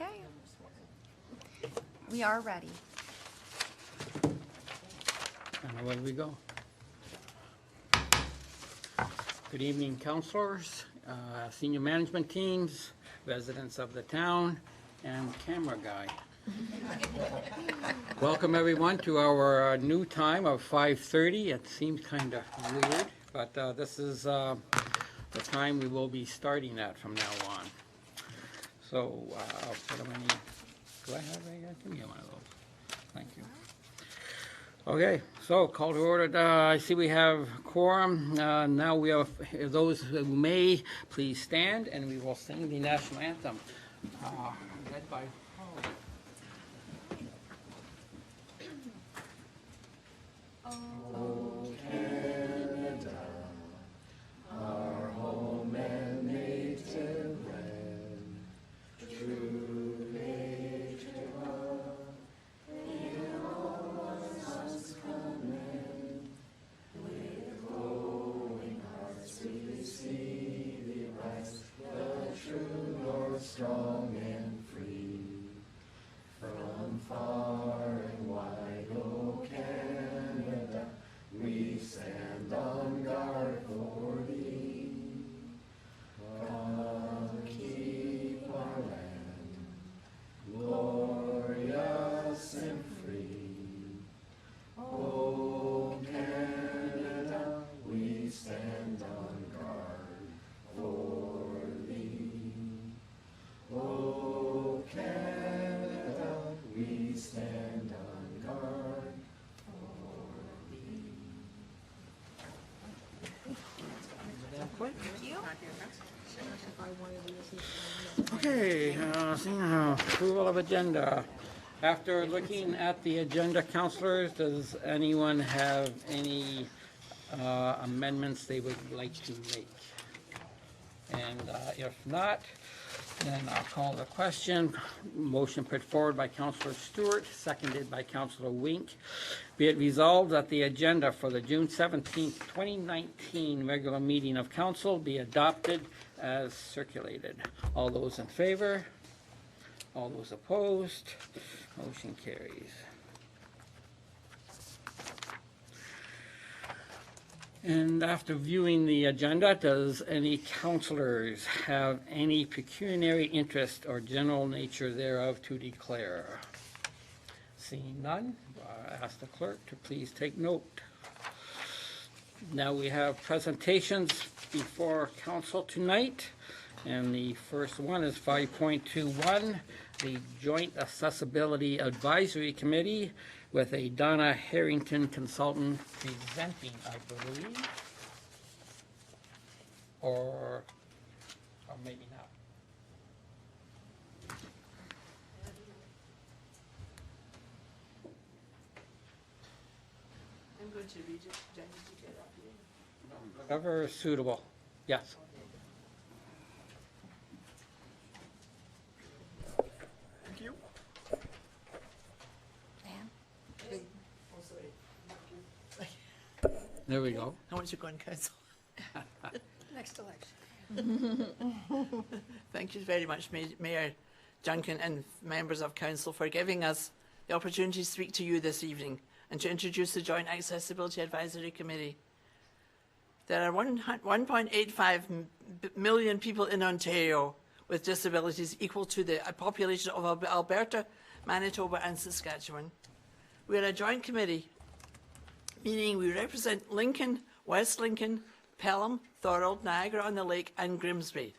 Okay. We are ready. And away we go. Good evening, councilors, senior management teams, residents of the town, and camera guy. Welcome everyone to our new time of 5:30. It seems kind of weird, but this is the time we will be starting at from now on. So, what do I need? Do I have a, give me one of those. Thank you. Okay, so call to order. I see we have quorum. Now we have those who may please stand, and we will sing the national anthem, led by Holly. Oh, Canada, our home and native land, true nature love, in all us command. With glowing hearts we see thee rise, the true North, strong and free. From far and wide, O Canada, we stand on guard for thee. Come keep our land glorious and free. O Canada, we stand on guard for thee. O Canada, we stand on guard for thee. Okay, approval of agenda. After looking at the agenda, councilors, does anyone have any amendments they would like to make? And if not, then I'll call the question. Motion put forward by Councillor Stewart, seconded by Councillor Wink. Be it resolved that the agenda for the June 17th, 2019 regular meeting of council be adopted as circulated. All those in favor? All those opposed? Motion carries. And after viewing the agenda, does any councilors have any pecuniary interest or general nature thereof to declare? Seeing none, I ask the clerk to please take note. Now we have presentations before council tonight, and the first one is 5.21, the Joint Accessibility Advisory Committee, with a Donna Harrington consultant presenting, I believe, or maybe not. I'm going to read it. Do I need to get up here? Whatever is suitable. Yes. Thank you. Oh, sorry. There we go. I want you to go on council. Next election. Thank you very much, Mayor Duncan and members of council, for giving us the opportunity to speak to you this evening and to introduce the Joint Accessibility Advisory Committee. There are 1.85 million people in Ontario with disabilities, equal to the population of Alberta, Manitoba and Saskatchewan. We are a joint committee, meaning we represent Lincoln, West Lincoln, Pelham, Thorold, Niagara-on-the-Lake and Grimsby.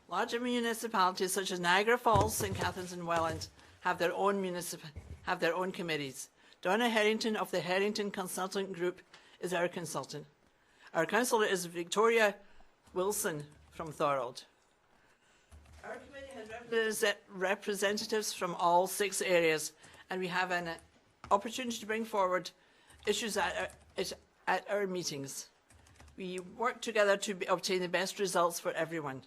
Larger municipalities such as Niagara Falls, St. Catharines and Welland have their own committees. Donna Harrington of the Harrington Consultant Group is our consultant. Our councillor is Victoria Wilson from Thorold. Our committee has representatives from all 6 areas, and we have an opportunity to bring forward issues at our meetings. We work together to obtain the best results for everyone.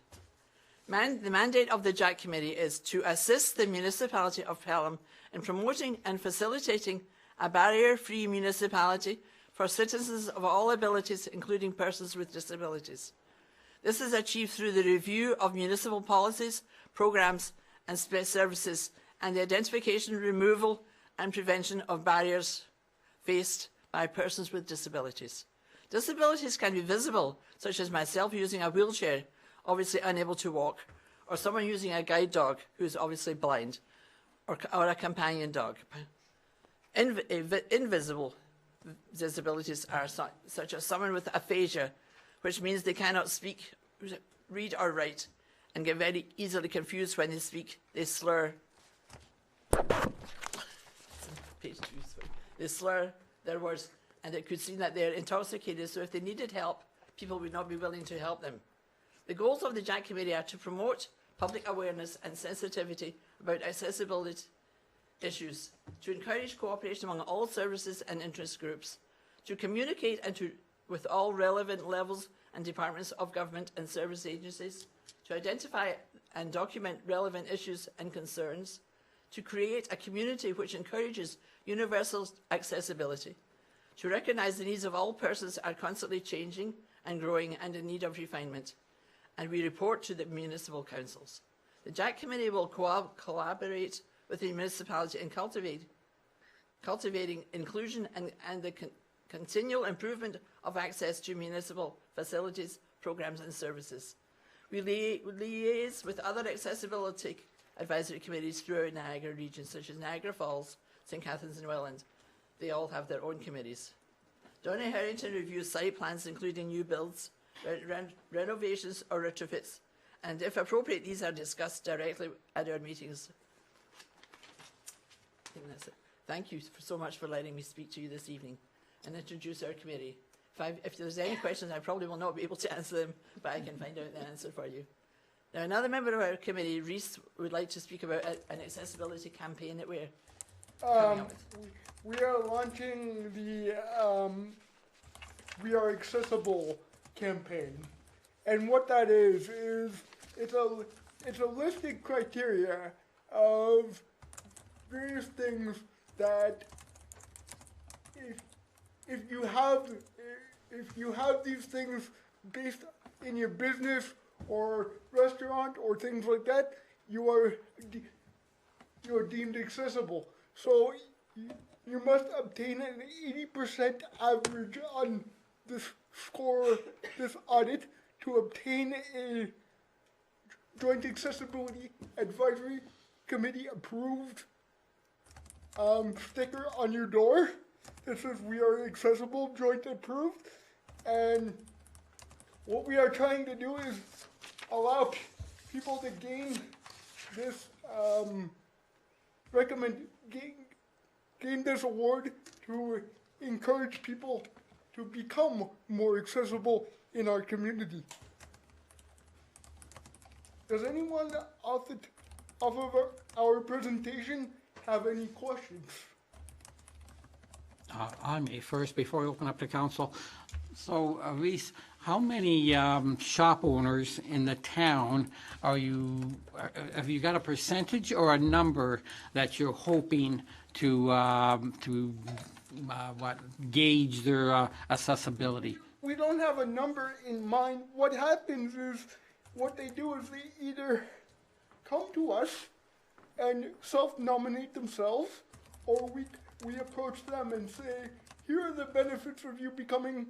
The mandate of the JAC Committee is to assist the municipality of Pelham in promoting and facilitating a barrier-free municipality for citizens of all abilities, including persons with disabilities. This is achieved through the review of municipal policies, programmes and services, and the identification, removal and prevention of barriers faced by persons with disabilities. Disabilities can be visible, such as myself using a wheelchair, obviously unable to walk, or someone using a guide dog who is obviously blind, or a companion dog. Invisible disabilities are such as someone with aphasia, which means they cannot speak, read or write, and get very easily confused when they speak. They slur. Page 2, sorry. They slur their words, and it could seem that they're intoxicated, so if they needed help, people would not be willing to help them. The goals of the Jack Committee are to promote public awareness and sensitivity about accessibility issues, to encourage cooperation among all services and interest groups, to communicate with all relevant levels and departments of government and service agencies, to identify and document relevant issues and concerns, to create a community which encourages universal accessibility, to recognise the needs of all persons are constantly changing and growing and in need of refinement, and we report to the municipal councils. The Jack Committee will collaborate with the municipality in cultivating inclusion and the continual improvement of access to municipal facilities, programs and services. We liaise with other accessibility advisory committees throughout Niagara region, such as Niagara Falls, St. Catharines and Welland. They all have their own committees. Downey Harrington reviews site plans including new builds, renovations or retrofits, and if appropriate, these are discussed directly at our meetings. I think that's it. Thank you so much for letting me speak to you this evening and introduce our committee. If there's any questions, I probably will not be able to answer them, but I can find out the answer for you. Now, another member of our committee, Reese, would like to speak about an accessibility campaign that we're coming up with. We are launching the We Are Accessible campaign. And what that is it's a listed criteria of various things that if you have these things based in your business or restaurant or things like that, you are deemed accessible. So you must obtain an 80% average on this score, this audit, to obtain a Joint Accessibility Advisory Committee approved sticker on your door that says "We are accessible, joint approved." And what we are trying to do is allow people to gain this gain this award to encourage people to become more accessible in our community. Does anyone off of our presentation have any questions? I may first, before we open up to council. So, Reese, how many shop owners in the town have you got a percentage or a number that you're hoping to gauge their accessibility? We don't have a number in mind. What happens is, what they do is they either come to us and self-nominate themselves, or we approach them and say, here are the benefits of you becoming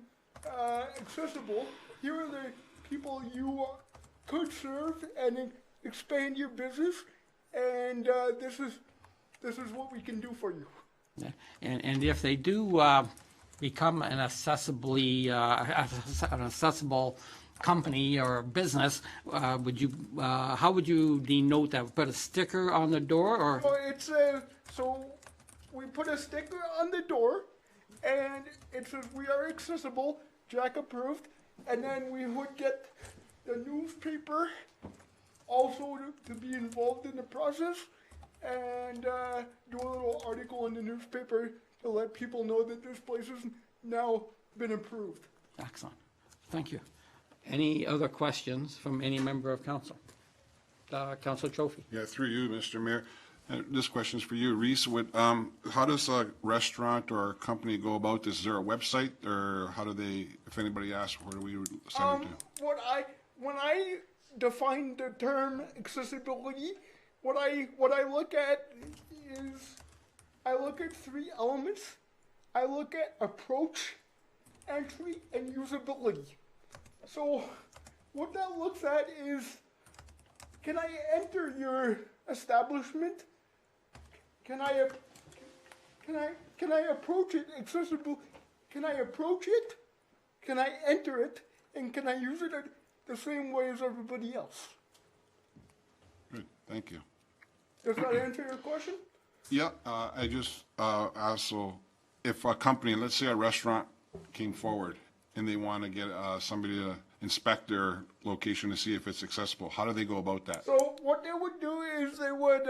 accessible. Here are the people you could serve and expand your business, and this is what we can do for you. And if they do become an accessible company or business, how would you denote that? Put a sticker on the door, or? So we put a sticker on the door, and it says "We are accessible, Jack approved," and then we would get the newspaper also to be involved in the process, and do a little article in the newspaper to let people know that this place has now been approved. Excellent. Thank you. Any other questions from any member of council? Councilor Trophy. Yeah, through you, Mr. Mayor. This question's for you, Reese. How does a restaurant or a company go about this? Is there a website, or how do they, if anybody asks, where do we send it to? When I define the term accessibility, what I look at is I look at three elements. I look at approach, entry, and usability. So what that looks at is, can I enter your establishment? Can I approach it accessible? Can I approach it? Can I enter it? And can I use it the same way as everybody else? Good, thank you. Does that answer your question? Yeah, I just also, if a company, let's say a restaurant came forward and they want to get somebody to inspect their location to see if it's accessible, how do they go about that? So what they would do is they would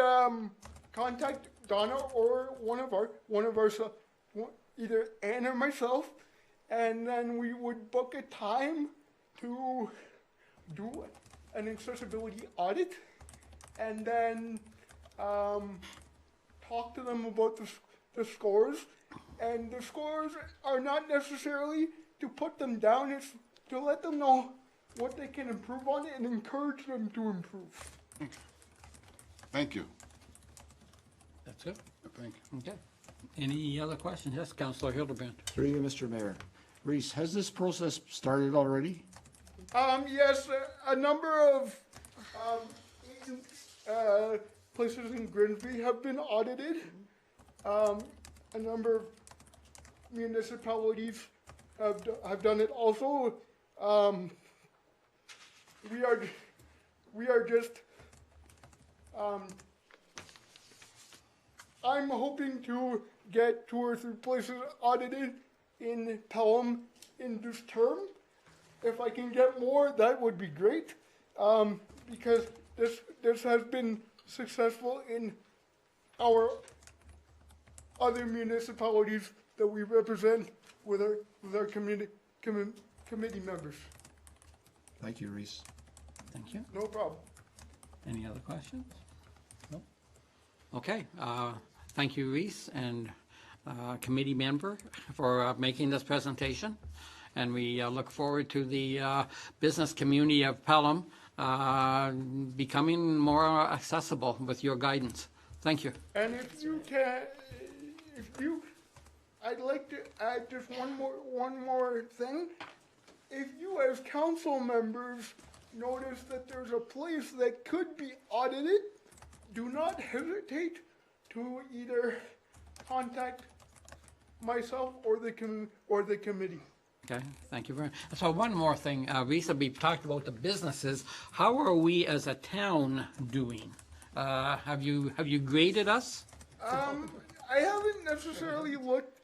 contact Donna or one of our either Ann or myself, and then we would book a time to do an accessibility audit, and then talk to them about the scores. And the scores are not necessarily to put them down, it's to let them know what they can improve on and encourage them to improve. Thank you. That's it? Thank you. Okay. Any other questions? Yes, Councillor Hildebrand. Through you, Mr. Mayor. Reese, has this process started already? Yes, a number of places in Grimsby have been audited. A number of municipalities have done it also. We are just. I'm hoping to get 2 or 3 places audited in Pelham in this term. If I can get more, that would be great, because this has been successful in our other municipalities that we represent with our committee members. Thank you, Reese. Thank you. No problem. Any other questions? No? Okay, thank you, Reese, and committee member for making this presentation. And we look forward to the business community of Pelham becoming more accessible with your guidance. Thank you. And I'd like to add just one more thing. If you as council members notice that there's a place that could be audited, do not hesitate to either contact myself or the committee. Okay, thank you very much. So one more thing, Risa, we've talked about the businesses. How are we as a town doing? Have you graded us? I haven't necessarily looked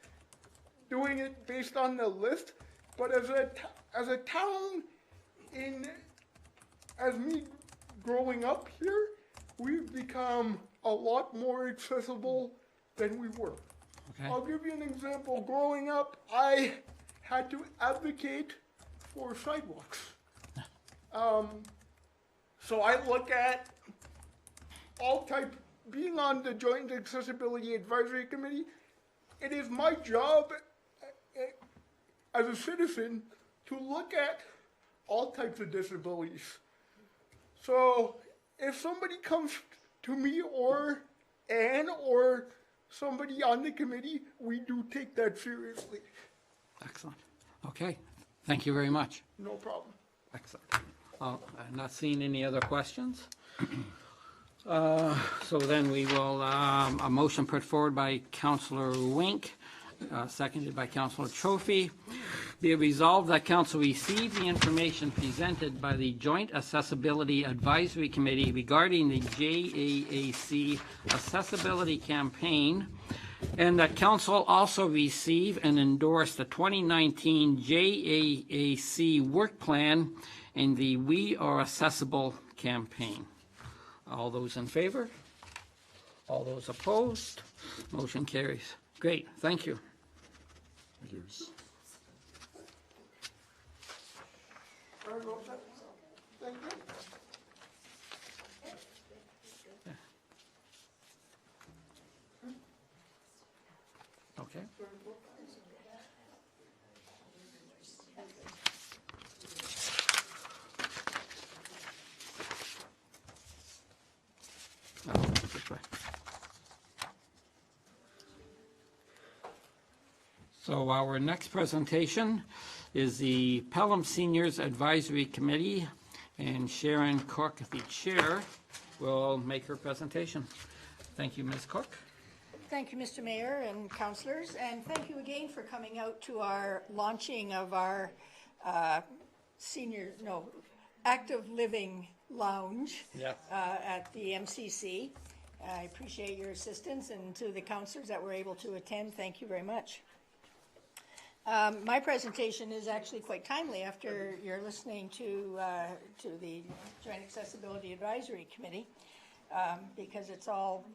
doing it based on the list, but as a town, as me growing up here, we've become a lot more accessible than we were. Okay. I'll give you an example. Growing up, I had to advocate for sidewalks. So I look at being on the Joint Accessibility Advisory Committee, it is my job as a citizen to look at all types of disabilities. So if somebody comes to me or Ann or somebody on the committee, we do take that seriously. Excellent. Okay, thank you very much. No problem. Excellent. I'm not seeing any other questions. So then we will, a motion put forward by Councillor Wink, seconded by Councillor Trophy. Be it resolved that Council receive the information presented by the Joint Accessibility Advisory Committee regarding the JAAC Accessibility Campaign, and that Council also receive and endorse the 2019 JAAC Work Plan and the We Are Accessible campaign. All those in favor? All those opposed? Motion carries. Great, thank you. Thank you, Reese. Thank you. Okay. So our next presentation is the Pelham Seniors Advisory Committee, and Sharon Cook, the chair, will make her presentation. Thank you, Ms. Cook. Thank you, Mr. Mayor and councillors, and thank you again for coming out to our launching of our active living lounge Yes. at the MCC. I appreciate your assistance, and to the councillors that were able to attend, thank you very much. My presentation is actually quite timely after you're listening to the Joint Accessibility Advisory Committee, because it all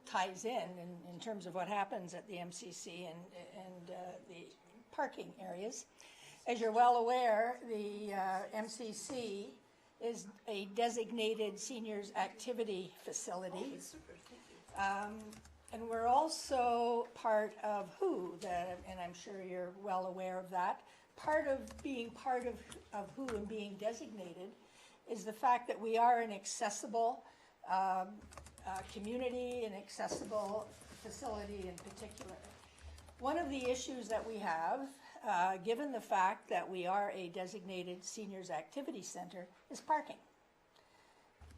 ties in terms of what happens at the MCC and the parking areas. As you're well aware, the MCC is a designated seniors activity facility. And we're also part of WHO, and I'm sure you're well aware of that. Part of being part of WHO and being designated is the fact that we are an accessible community, an accessible facility in particular. One of the issues that we have, given the fact that we are a designated seniors activity center, is parking.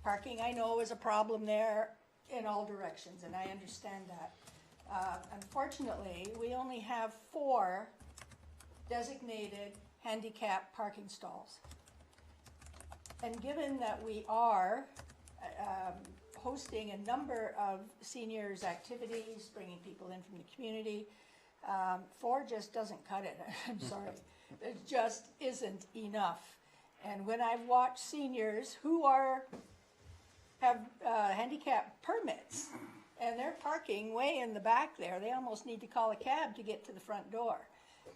Parking, I know, is a problem there in all directions, and I understand that. Unfortunately, we only have 4 designated handicap parking stalls. And given that we are hosting a number of seniors activities, bringing people in from the community, 4 just doesn't cut it. I'm sorry. It just isn't enough. And when I've watched seniors who have handicap permits, and they're parking way in the back there, they almost need to call a cab to get to the front door.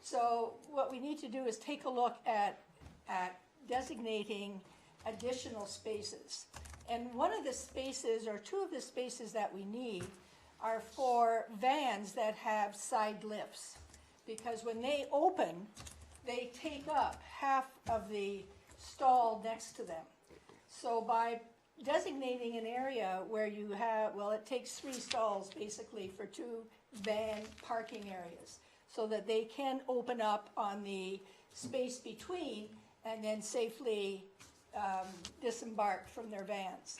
So what we need to do is take a look at designating additional spaces. And one of the spaces, or 2 of the spaces that we need, are for vans that have side lifts. Because when they open, they take up half of the stall next to them. So by designating an area where you have, well, it takes 3 stalls basically for 2 van parking areas, so that they can open up on the space between and then safely disembark from their vans.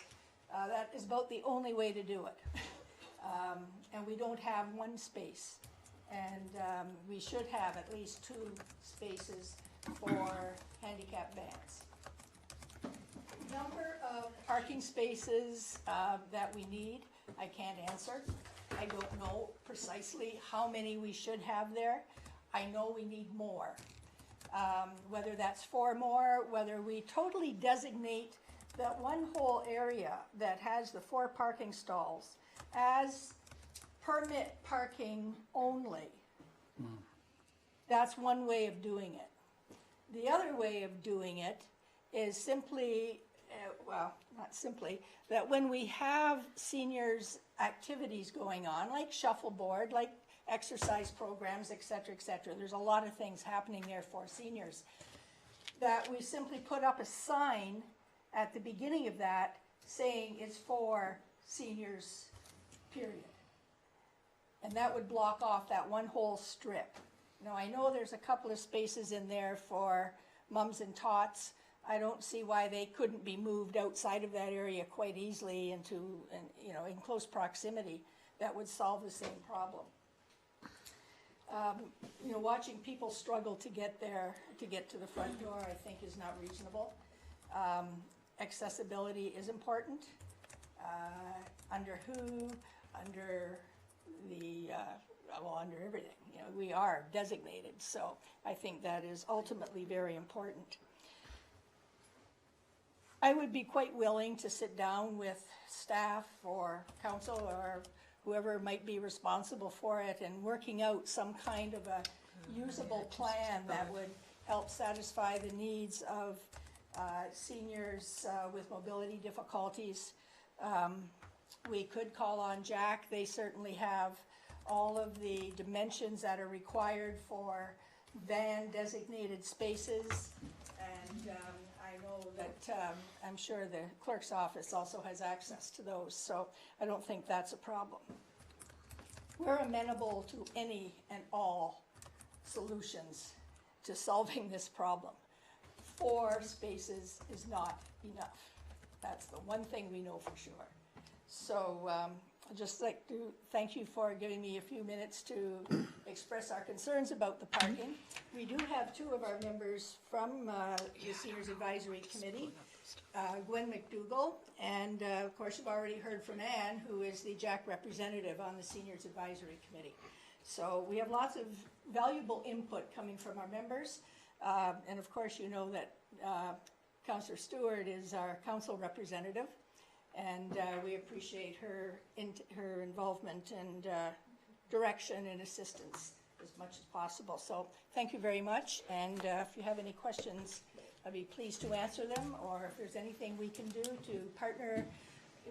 That is about the only way to do it. And we don't have 1 space. And we should have at least 2 spaces for handicap vans. Number of parking spaces that we need, I can't answer. I don't know precisely how many we should have there. I know we need more. Whether that's 4 more, whether we totally designate that one whole area that has the 4 parking stalls as permit parking only. That's one way of doing it. The other way of doing it is simply, well, not simply, that when we have seniors activities going on, like shuffleboard, like exercise programs, et cetera, there's a lot of things happening there for seniors, that we simply put up a sign at the beginning of that saying it's for seniors, period. And that would block off that one whole strip. Now, I know there's a couple of spaces in there for mums and tots. I don't see why they couldn't be moved outside of that area quite easily into, in close proximity. That would solve the same problem. Watching people struggle to get there, to get to the front door, I think is not reasonable. Accessibility is important. Under WHO, under the, under everything. We are designated, so I think that is ultimately very important. I would be quite willing to sit down with staff or council or whoever might be responsible for it and working out some kind of a usable plan that would help satisfy the needs of seniors with mobility difficulties. We could call on Jack. They certainly have all of the dimensions that are required for van designated spaces. And I know that I'm sure the clerk's office also has access to those, so I don't think that's a problem. We're amenable to any and all solutions to solving this problem. 4 spaces is not enough. That's the one thing we know for sure. So I'd just like to thank you for giving me a few minutes to express our concerns about the parking. We do have 2 of our members from the Seniors Advisory Committee, Gwen McDougall, and of course you've already heard from Ann, who is the Jack representative on the Seniors Advisory Committee. So we have lots of valuable input coming from our members. And of course, you know that Councillor Stewart is our council representative, and we appreciate her involvement and direction and assistance as much as possible. So thank you very much, and if you have any questions, I'd be pleased to answer them, or if there's anything we can do to partner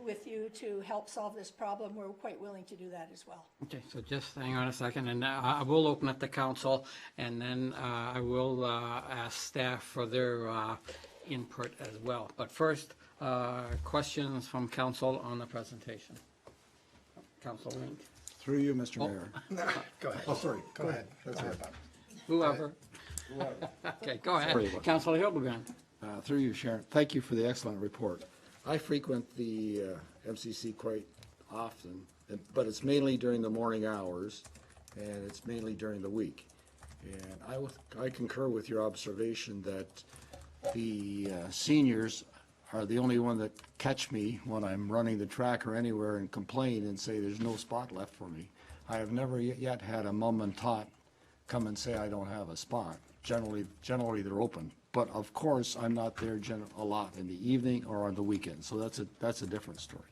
with you to help solve this problem, we're quite willing to do that as well. Okay, so just hang on a second, and I will open up the council, and then I will ask staff for their input as well. But first, questions from council on the presentation. Council Link. Through you, Mr. Mayor. Go ahead. Oh, sorry. Go ahead. That's it. Whoever. Okay, go ahead. Councilor Hildebrand. Through you, Sharon. Thank you for the excellent report. I frequent the MCC quite often, but it's mainly during the morning hours, and it's mainly during the week. And I concur with your observation that the seniors are the only one that catch me when I'm running the track or anywhere and complain and say there's no spot left for me. I have never yet had a mom and tot come and say I don't have a spot. Generally they're open. But of course, I'm not there a lot in the evening or on the weekend, so that's a different story.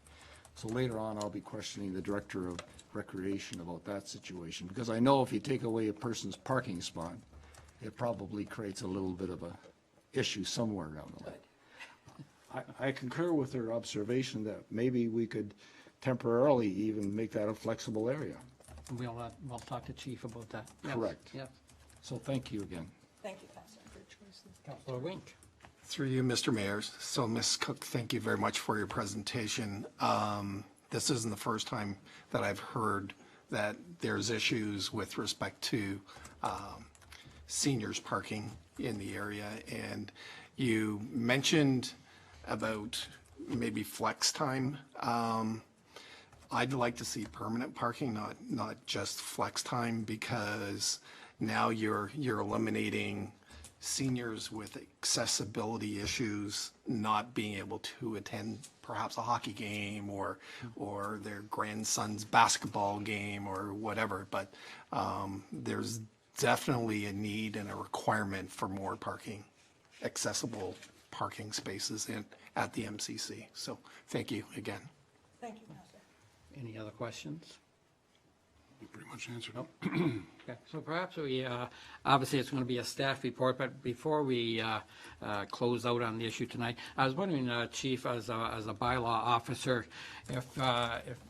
So later on, I'll be questioning the Director of Recreation about that situation, because I know if you take away a person's parking spot, it probably creates a little bit of a issue somewhere down the line. I concur with her observation that maybe we could temporarily even make that a flexible area. We'll talk to Chief about that. Yes, Correct. yes. So thank you again. Thank you, Councillor. Councilor Wink. Through you, Mr. Mayor. So, Ms. Cook, thank you very much for your presentation. This isn't the first time that I've heard that there's issues with respect to seniors parking in the area. And you mentioned about maybe flex time. I'd like to see permanent parking, not just flex time, because now you're eliminating seniors with accessibility issues not being able to attend perhaps a hockey game or their grandson's basketball game or whatever. But there's definitely a need and a requirement for more parking, accessible parking spaces at the MCC. So thank you again. Thank you, Councillor. Any other questions? You pretty much answered it. Okay, so perhaps we, obviously it's going to be a staff report, but before we close out on the issue tonight, I was wondering, Chief, as a bylaw officer, if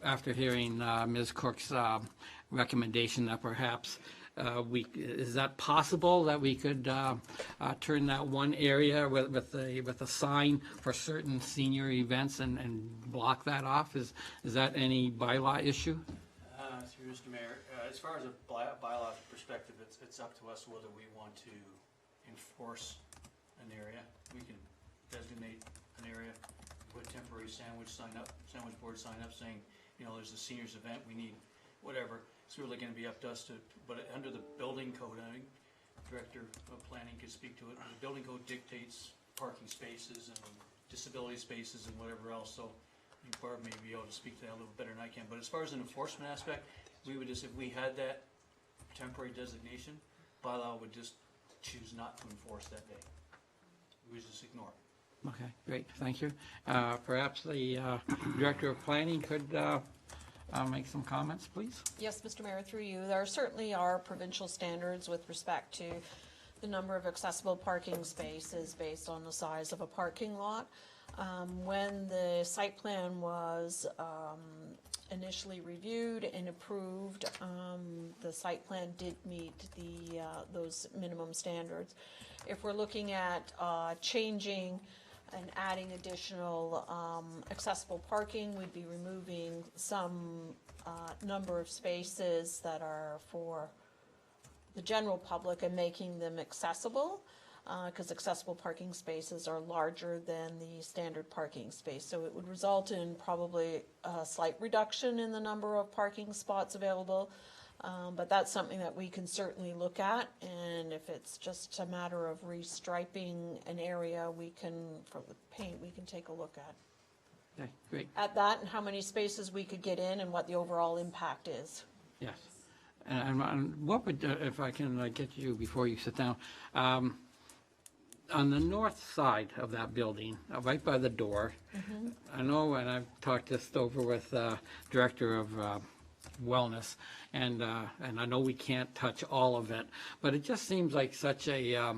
after hearing Ms. Cook's recommendation that perhaps is that possible that we could turn that one area with a sign for certain senior events and block that off? Is that any bylaw issue? Through Mr. Mayor, as far as a bylaw perspective, it's up to us whether we want to enforce an area. We can designate an area, put a temporary sandwich board sign up saying, there's a seniors event, we need whatever. It's really going to be up to us but under the building code, I think Director of Planning could speak to it. The building code dictates parking spaces and disability spaces and whatever else. So I think Barb may be able to speak to that a little better than I can. But as far as an enforcement aspect, we would just, if we had that temporary designation, bylaw would just choose not to enforce that day. We would just ignore it. Okay, great, thank you. Perhaps the Director of Planning could make some comments, please? Yes, Mr. Mayor, through you. There certainly are provincial standards with respect to the number of accessible parking spaces based on the size of a parking lot. When the site plan was initially reviewed and approved, the site plan did meet those minimum standards. If we're looking at changing and adding additional accessible parking, we'd be removing some number of spaces that are for the general public and making them accessible, because accessible parking spaces are larger than the standard parking space. So it would result in probably a slight reduction in the number of parking spots available. But that's something that we can certainly look at, and if it's just a matter of restriping an area, we can, for the paint, we can take a look Okay, great, at that and how many spaces we could get in and what the overall impact is. yes. And what would, if I can get you before you sit down, on the north side of that building, right by the door, I know, and I've talked this over with Director of Wellness, and I know we can't touch all of it, but it just seems like such a,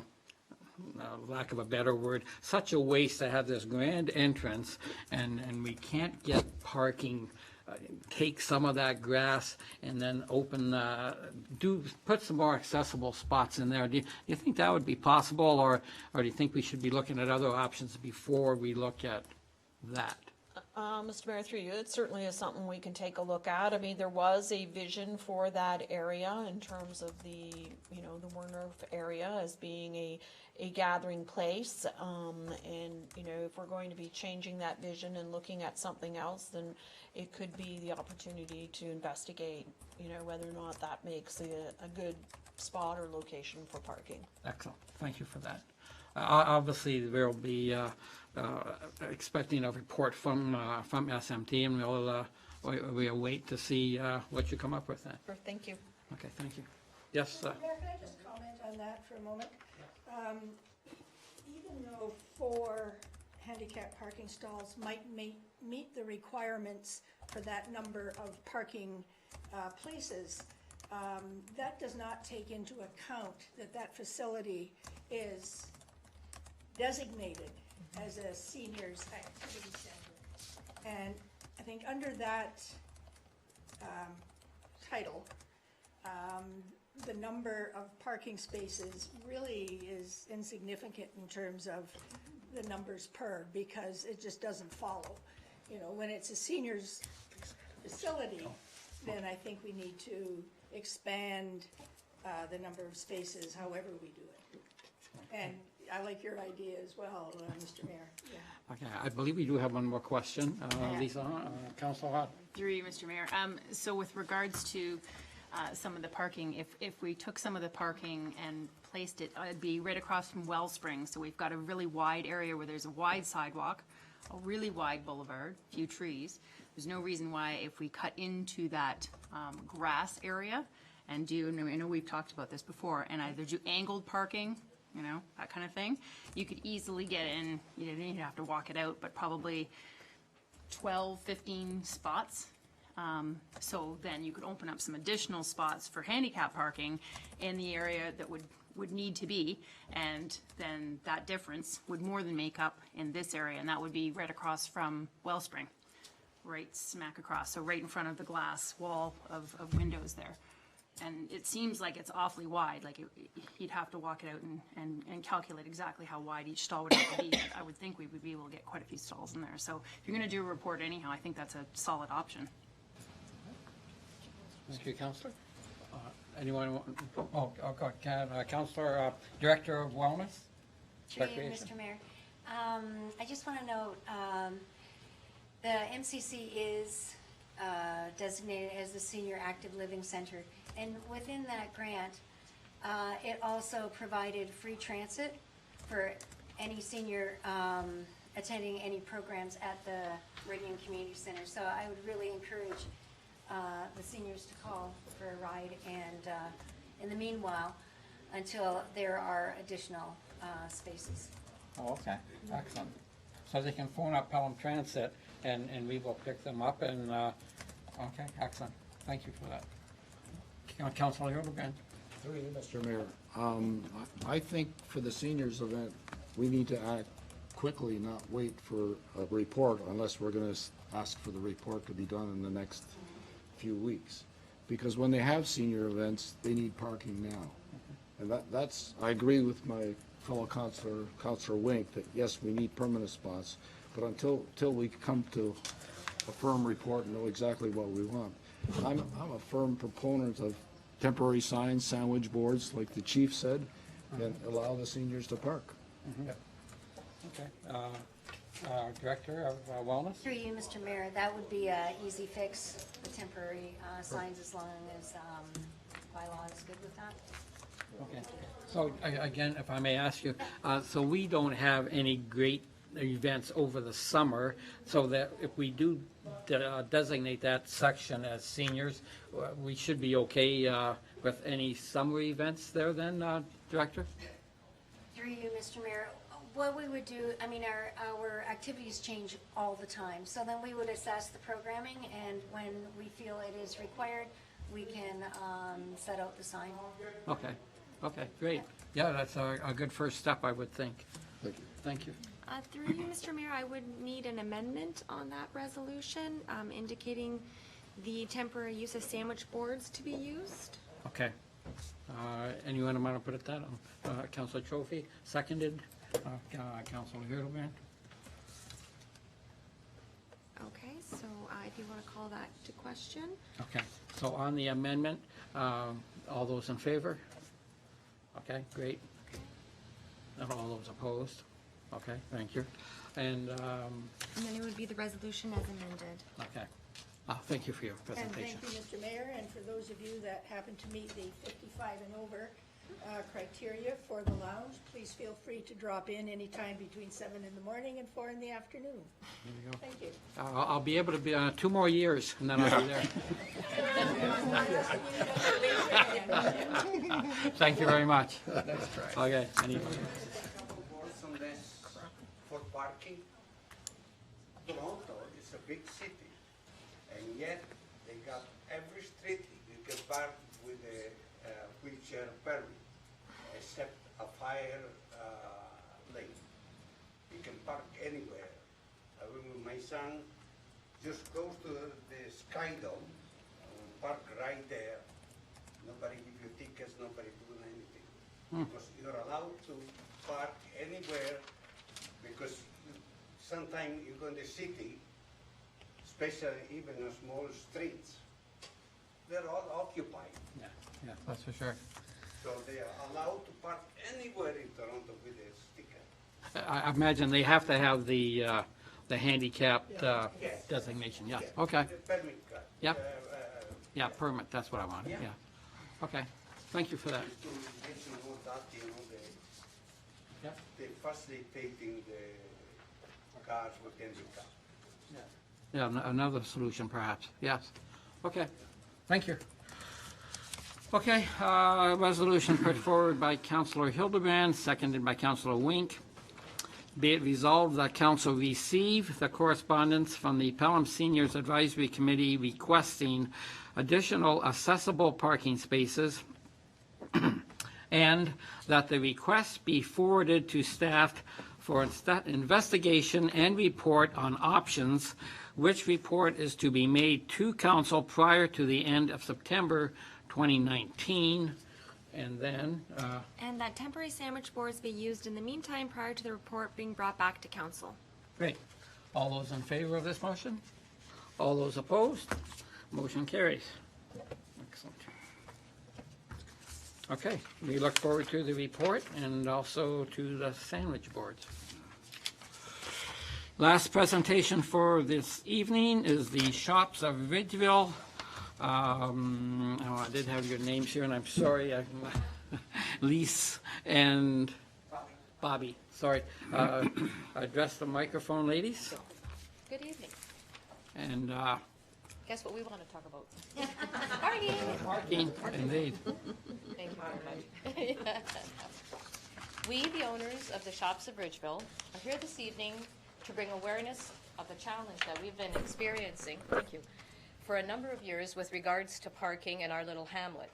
lack of a better word, such a waste to have this grand entrance, and we can't get parking, take some of that grass and then open, put some more accessible spots in there. Do you think that would be possible, or do you think we should be looking at other options before we look at that? Mr. Mayor, through you, it certainly is something we can take a look at. I mean, there was a vision for that area in terms of the, you know, the Werner area as being a gathering place. And, you know, if we're going to be changing that vision and looking at something else, then it could be the opportunity to investigate, you know, whether or not that makes a good spot or location for parking. Excellent, thank you for that. Obviously, we'll be expecting a report from SMT, and we'll wait to see what you come up with then. Sure, thank you. Okay, thank you. Yes, Mayor, can I just comment on that for a moment? Even though 4 handicap parking stalls might meet the requirements for that number of parking places, that does not take into account that facility is designated as a seniors activity center. And I think under that title, the number of parking spaces really is insignificant in terms of the numbers per, because it just doesn't follow. You know, when it's a seniors facility, then I think we need to expand the number of spaces however we do it. And I like your idea as well, Mr. Mayor. Yeah. okay, I believe we do have one more question. Lisa, Councilor Hart. Through you, Mr. Mayor. So with regards to some of the parking, if we took some of the parking and placed it, it'd be right across from Wellspring. So we've got a really wide area where there's a wide sidewalk, a really wide boulevard, a few trees. There's no reason why if we cut into that grass area and do, and I know we've talked about this before, and either do angled parking, you know, that kind of thing, you could easily get in, you didn't even have to walk it out, but probably 12, 15 spots. So then you could open up some additional spots for handicap parking in the area that would need to be, and then that difference would more than make up in this area, and that would be right across from Wellspring, right smack across, so right in front of the glass wall of windows there. And it seems like it's awfully wide, like you'd have to walk it out and calculate exactly how wide each stall would have to be. But I would think we would be able to get quite a few stalls in there. So if you're going to do a report anyhow, I think that's a solid option. Thank you, Councilor. Anyone, Councilor, Director of Wellness? Through you, Recreation. Mr. Mayor. I just want to note, the MCC is designated as the Senior Active Living Center. And within that grant, it also provided free transit for any senior attending any programs at the Meridian Community Center. So I would really encourage the seniors to call for a ride, and in the meanwhile, until there are additional spaces. Oh, okay, excellent. So they can phone up Pelham Transit, and we will pick them up, and, okay, excellent. Thank you for that. Councilor Hildebrand. Through you, Mr. Mayor. I think for the seniors event, we need to act quickly, not wait for a report unless we're going to ask for the report to be done in the next few weeks. Because when they have senior events, they need parking now. And that's, I agree with my fellow councilor, Councilor Wink, that yes, we need permanent spots, but until we come to a firm report and know exactly what we want. I'm a firm proponent of temporary signs, sandwich boards, like the chief said, and allow the seniors to park. Okay. Director of Wellness? Through you, Mr. Mayor, that would be an easy fix, the temporary signs, as long as bylaw is good with that. Okay. So again, if I may ask you, so we don't have any great events over the summer, so that if we do designate that section as seniors, we should be okay with any summer events there then, Director? Through you, Mr. Mayor, what we would do, I mean, our activities change all the time. So then we would assess the programming, and when we feel it is required, we can set out the sign. Okay, okay, great. Yeah, that's a good first step, I would think. Thank you. Thank you. Through you, Mr. Mayor, I would need an amendment on that resolution indicating the temporary use of sandwich boards to be used. Okay. Anyone want to put it that on? Councilor Trophy, seconded. Councilor Hirdelman. Okay, so if you want to call that to question. Okay, so on the amendment, all those in favor? Okay, great. And all those opposed? Okay, thank you. And, And then it would be the resolution as amended. okay. Thank you for your And presentation. thank you, Mr. Mayor, and for those of you that happen to meet the 55 and over criteria for the lounge, please feel free to drop in anytime between 7 in the morning and 4 in the afternoon. There you go. Thank you. I'll be able to be 2 more years, and then I'll be there. Thank you very much. Okay, anybody? For parking, Toronto is a big city, and yet they got every street you can park with a wheelchair permit, except a fire lane. You can park anywhere. I remember my son just goes to the Sky Dome, park right there. Nobody give you tickets, nobody doing anything. Because you're allowed to park anywhere, because sometimes you go in the city, especially even in small streets, they're all occupied. Yeah, yeah, that's for sure. So they are allowed to park anywhere in Toronto with a sticker. I imagine they have to have the handicapped Yes. designation, yeah, Yeah, okay. the permit card. Yep. Yeah, permit, that's what I wanted, Yeah. yeah. Okay, thank you for that. To get to know that, Yep. they facilitating the cars with handicap. Yeah, another solution perhaps, yes. Okay, thank you. Okay, resolution put forward by Councilor Hildebrand, seconded by Councilor Wink. Be it resolved that council receive the correspondence from the Pelham Seniors Advisory Committee requesting additional accessible parking spaces, and that the request be forwarded to staff for investigation and report on options, which report is to be made to council prior to the end of September 2019. And then, And that temporary sandwich boards be used in the meantime prior to the report being brought back to council. great. All those in favor of this motion? All those opposed? Motion carries. Excellent. Okay, we look forward to the report and also to the sandwich boards. Last presentation for this evening is the Shops of Ridgeville. I did have your names here, and I'm sorry, Lise and Bobby, sorry. Address the microphone, ladies, Good evening. and Guess what we want to talk about? parking, indeed. Thank you very much. We, the owners of the Shops of Ridgeville, are here this evening to bring awareness of the challenge that we've been experiencing, thank you, for a number of years with regards to parking in our little hamlet.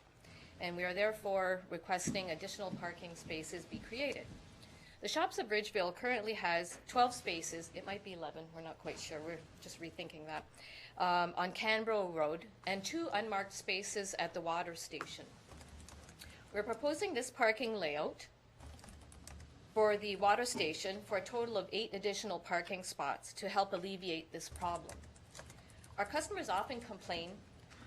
And we are therefore requesting additional parking spaces be created. The Shops of Ridgeville currently has 12 spaces, it might be 11, we're not quite sure, we're just rethinking that, on Canberra Road, and 2 unmarked spaces at the water station. We're proposing this parking layout for the water station for a total of 8 additional parking spots to help alleviate this problem. Our customers often complain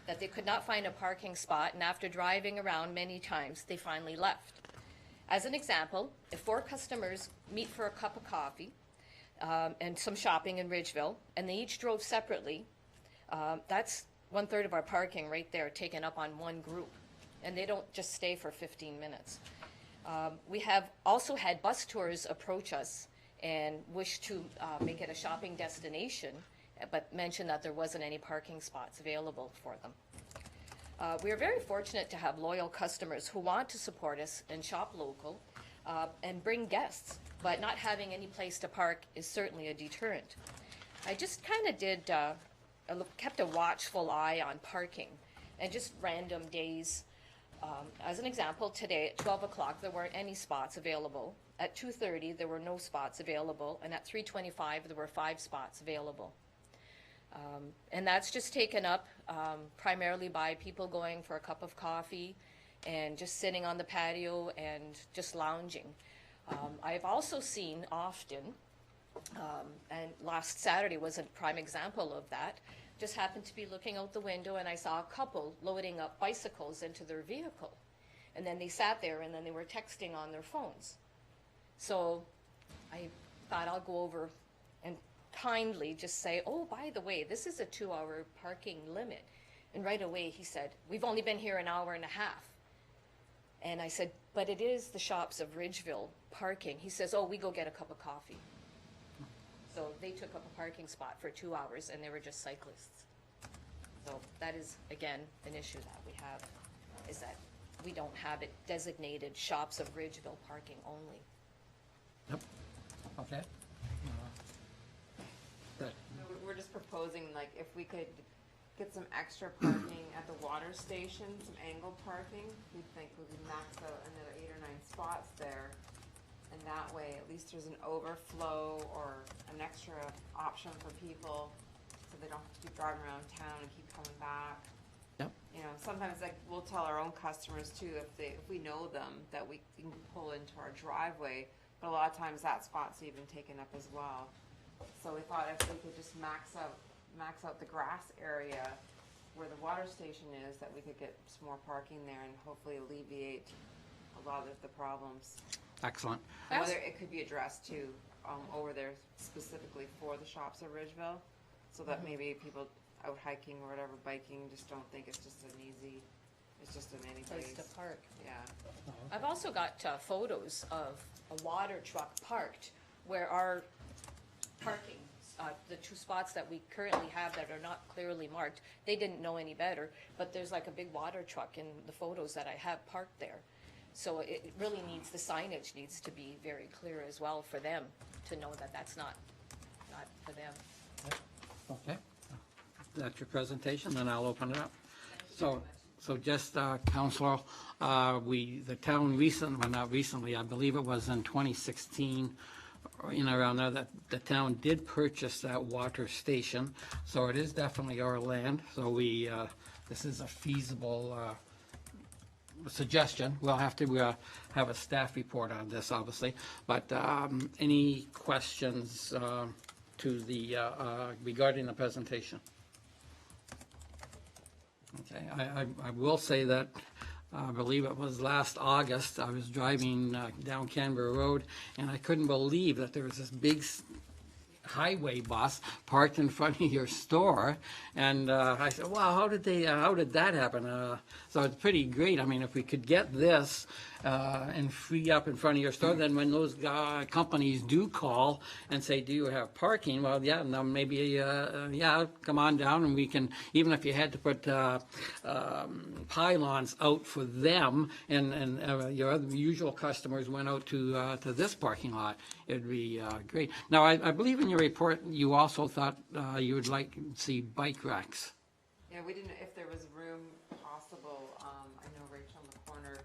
that they could not find a parking spot, and after driving around many times, they finally left. As an example, if 4 customers meet for a cup of coffee and some shopping in Ridgeville, and they each drove separately, that's 1/3 of our parking right there taken up on one group, and they don't just stay for 15 minutes. We have also had bus tours approach us and wish to make it a shopping destination, but mention that there wasn't any parking spots available for them. We are very fortunate to have loyal customers who want to support us and shop local and bring guests, but not having any place to park is certainly a deterrent. I just kind of kept a watchful eye on parking and just random days. As an example, today at 12 o'clock there weren't any spots available. At 2:30 there were no spots available, and at 3:25 there were 5 spots available. And that's just taken up primarily by people going for a cup of coffee and just sitting on the patio and just lounging. I've also seen often, and last Saturday was a prime example of that, just happened to be looking out the window and I saw a couple loading up bicycles into their vehicle. And then they sat there and then they were texting on their phones. So I thought I'll go over and kindly just say, oh, by the way, this is a 2-hour parking limit. And right away he said, we've only been here an hour and a half. And I said, but it is the Shops of Ridgeville parking. He says, oh, we go get a cup of coffee. So they took up a parking spot for 2 hours and they were just cyclists. So that is, again, an issue that we have, is that we don't have it designated Shops of Ridgeville parking only. Yep. Okay. We're just proposing, like, if we could get some extra parking at the water station, some angled parking, we think we could max out another 8 or 9 spots there. And that way, at least there's an overflow or an extra option for people, so they don't have to keep driving around town and keep coming back. Yep. You know, sometimes, like, we'll tell our own customers too, if we know them, that we can pull into our driveway, but a lot of times that spot's even taken up as well. So we thought if we could just max out the grass area where the water station is, that we could get some more parking there and hopefully alleviate a lot of the problems. Excellent. And whether it could be addressed too, over there specifically for the Shops of Ridgeville, so that maybe people out hiking or whatever, biking, just don't think it's just it's just an any Place to park. Yeah. I've also got photos of a water truck parked where our parking, the 2 spots that we currently have that are not clearly marked, they didn't know any better, but there's like a big water truck in the photos that I have parked there. So it really needs, the signage needs to be very clear as well for them to know that that's not for them. Okay. That's your presentation, then I'll open it up. So just, Counselor, the town not recently, I believe it was in 2016, or around there, that the town did purchase that water station. So it is definitely our land. So this is a feasible suggestion. We'll have to have a staff report on this, obviously. But any questions to the regarding the presentation? Okay, I will say that I believe it was last August, I was driving down Canberra Road, and I couldn't believe that there was this big highway bus parked in front of your store, and I said, wow, how did that happen? So it's pretty great. I mean, if we could get this and free up in front of your store, then when those companies do call and say, do you have parking? Well, yeah, no, maybe, yeah, come on down, and we can, even if you had to put pylons out for them, and your other usual customers went out to this parking lot, it'd be great. Now, I believe in your report, you also thought you would like to see bike racks. Yeah, we didn't, if there was room possible, I know Rachel in the corner,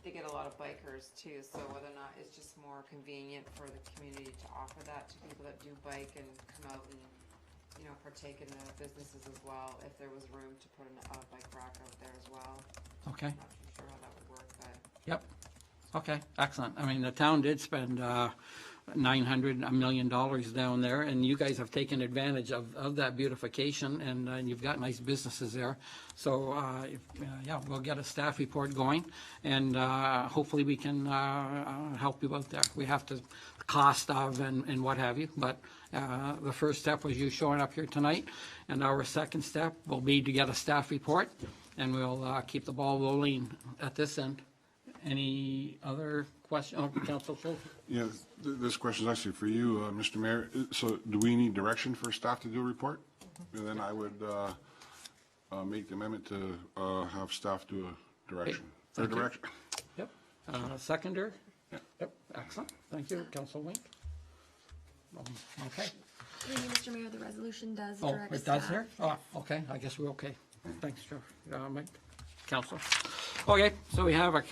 they get a lot of bikers too, so whether or not it's just more convenient for the community to offer that to people that do bike and come out and, partake in the businesses as well, if there was room to put a bike rack out there as well. Okay. I'm not too sure how that would work, but. Yep. Okay, excellent. I mean, the town did spend $900 million down there, and you guys have taken advantage of that beautification, and you've got nice businesses there. So, yeah, we'll get a staff report going, and hopefully we can help you out there. We have to cost of and what have you, but the first step was you showing up here tonight, and our second step will be to get a staff report, and we'll keep the ball rolling at this end. Any other question? Oh, Council Schultz? Yeah, this question is actually for you, Mr. Mayor. So do we need direction for staff to do a report? And then I would make the amendment to have staff do a direction. Thank you. Direction. Yep. Seconder? Yeah. Yep, excellent. Thank you, Council Wink. Okay. Thank you, Mr. Mayor, the resolution does Oh, direct it does staff. here? Oh, okay, I guess we're okay. Thanks, Joe. Mike, Council. Okay, so we have a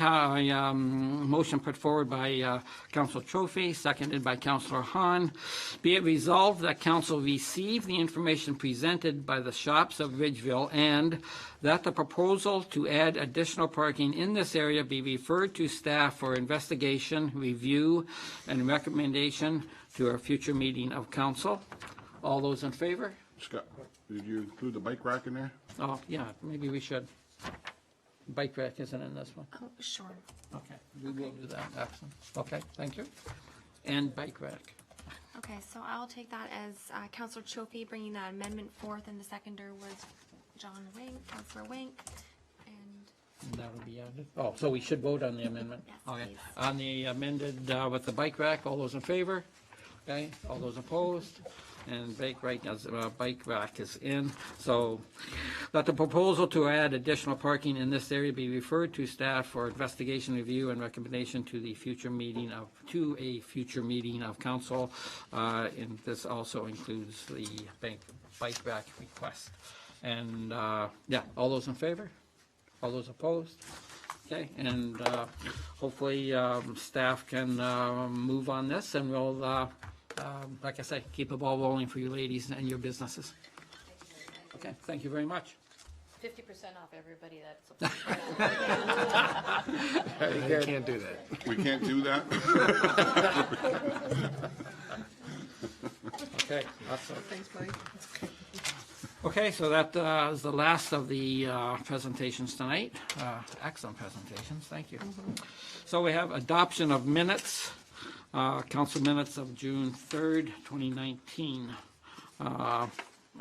motion put forward by Councilor Trophy, seconded by Councilor Hahn. Be it resolved that Council receive the information presented by the shops of Ridgeville, and that the proposal to add additional parking in this area be referred to staff for investigation, review, and recommendation to a future meeting of council. All those in favor? Scott, did you include the bike rack in there? Oh, yeah, maybe we should. Bike rack isn't in this one. Oh, sure. Okay, we will do that, excellent. Okay, thank you. And bike rack. Okay, so I'll take that as Councilor Trophy bringing that amendment forth, and the seconder was John Wink, Councilor Wink, and That'll be added. Oh, so we should vote on the amendment? Yes, Okay. please. On the amended with the bike rack, all those in favor? Okay, all those opposed? And bike rack is in. So that the proposal to add additional parking in this area be referred to staff for investigation, review, and recommendation to a future meeting of council. And this also includes the bike rack request. And, yeah, all those in favor? All those opposed? Okay, and hopefully staff can move on this, and we'll, like I say, keep the ball rolling for you ladies and your businesses. Okay, thank you very much. 50% off everybody that's. You can't do that. We can't do that? Okay, awesome. Thanks, Mike. Okay, so that is the last of the presentations tonight. Excellent presentations, thank you. So we have adoption of minutes, council minutes of June 3rd, 2019.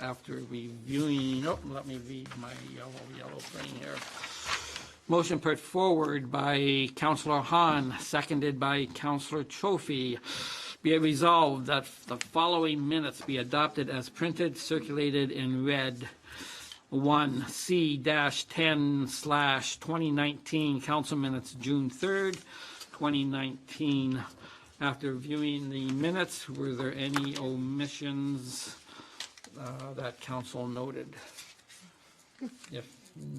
After reviewing, let me read my yellow thing here. Motion put forward by Councilor Hahn, seconded by Councilor Trophy. Be it resolved that the following minutes be adopted as printed, circulated, and read. 1, C-10/2019, council minutes, June 3rd, 2019. After reviewing the minutes, were there any omissions that council noted? If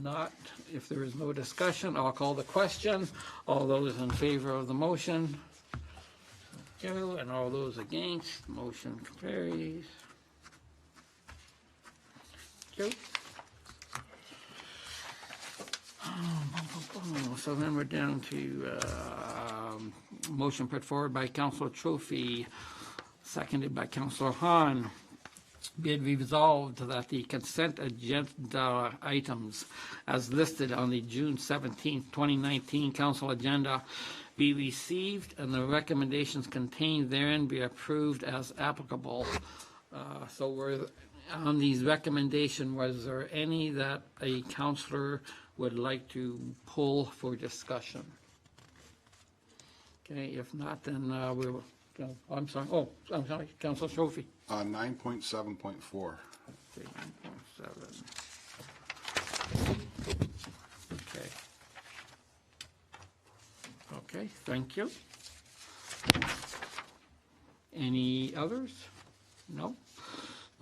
not, if there is no discussion, I'll call the question. All those in favor of the motion? And all those against, motion carries. So then we're down to motion put forward by Councilor Trophy, seconded by Councilor Hahn. Be it resolved that the consent agenda items as listed on the June 17th, 2019 council agenda be received and the recommendations contained therein be approved as applicable. So we're on these recommendations, was there any that a councillor would like to pull for discussion? Okay, if not, then we'll, I'm sorry, Councilor Trophy. 9.7.4. Okay, 9.7. Okay. Okay, thank you. Any others? No?